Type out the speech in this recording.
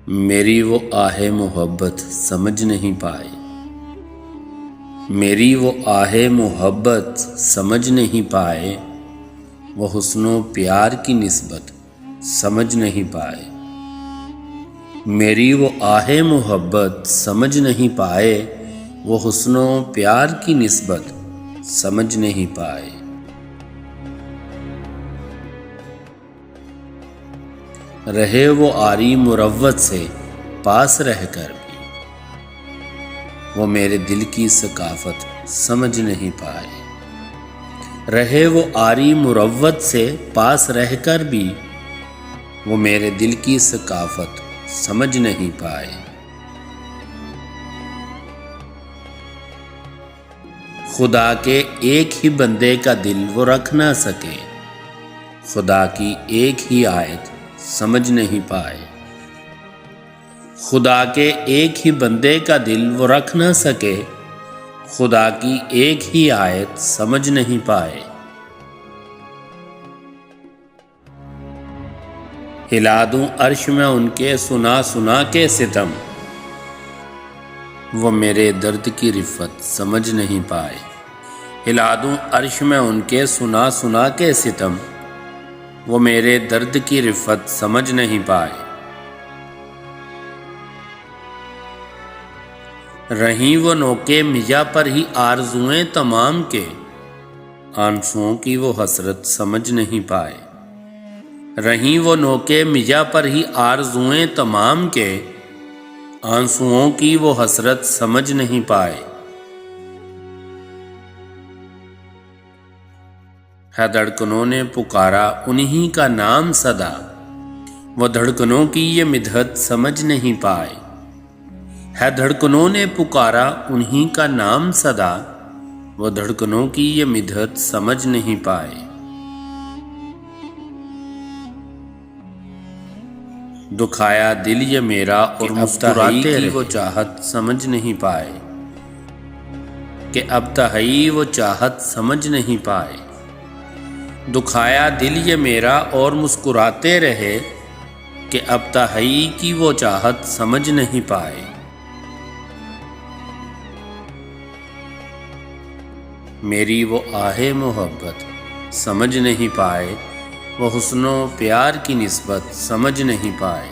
میری وہ آہ محبت سمجھ نہیں پائے، میری وہ آہ محبت سمجھ نہیں پائے، وہ حسن و پیار کی نسبت سمجھ نہیں پائے، میری وہ آہ محبت سمجھ نہیں پائے، وہ حسن و پیار کی نسبت سمجھ نہیں پائے۔ رہے وہ عاری مروت سے پاس رہ کر بھی، وہ میرے دل کی ثقافت سمجھ نہیں پائے، رہے وہ عاری مروت سے پاس رہ کر بھی، وہ میرے دل کی ثقافت سمجھ نہیں پائے۔ خدا کے ایک ہی بندے کا دل وہ رکھ نہ سکے، خدا کی ایک ہی آیت سمجھ نہیں پائے، خدا کے ایک ہی بندے کا دل وہ رکھ نہ سکے، خدا کی ایک ہی آیت سمجھ نہیں پائے۔ ہلا دوں عرش میں ان کے سنا سنا کے ستم، وہ میرے درد کی رفت سمجھ نہیں پائے، ہلا دوں عرش میں ان کے سنا سنا کے ستم، وہ میرے درد کی رفت سمجھ نہیں پائے۔ رہیں وہ نوکے مجا پر ہی آرزوئیں تمام کے، آنسوؤں کی وہ حسرت سمجھ نہیں پائے، رہیں وہ نوکے مجا پر ہی آرزوئیں تمام کے، آنسوؤں کی وہ حسرت سمجھ نہیں پائے۔ ہے دھڑکنوں نے پکارا انہی کا نام صدا، وہ دھڑکنوں کی یہ مدحت سمجھ نہیں پائے، ہے دھڑکنوں نے پکارا انہی کا نام صدا، وہ دھڑکنوں کی یہ مدحت سمجھ نہیں پائے۔ دکھایا دل یہ میرا اور مسکراتے رہے، وہ چاہت سمجھ نہیں پائے، کہ اب تہی وہ چاہت سمجھ نہیں پائے، دکھایا دل یہ میرا اور مسکراتے رہے، کہ اب تہی کی وہ چاہت سمجھ نہیں پائے۔ میری وہ آہ محبت سمجھ نہیں پائے، وہ حسن و پیار کی نسبت سمجھ نہیں پائے۔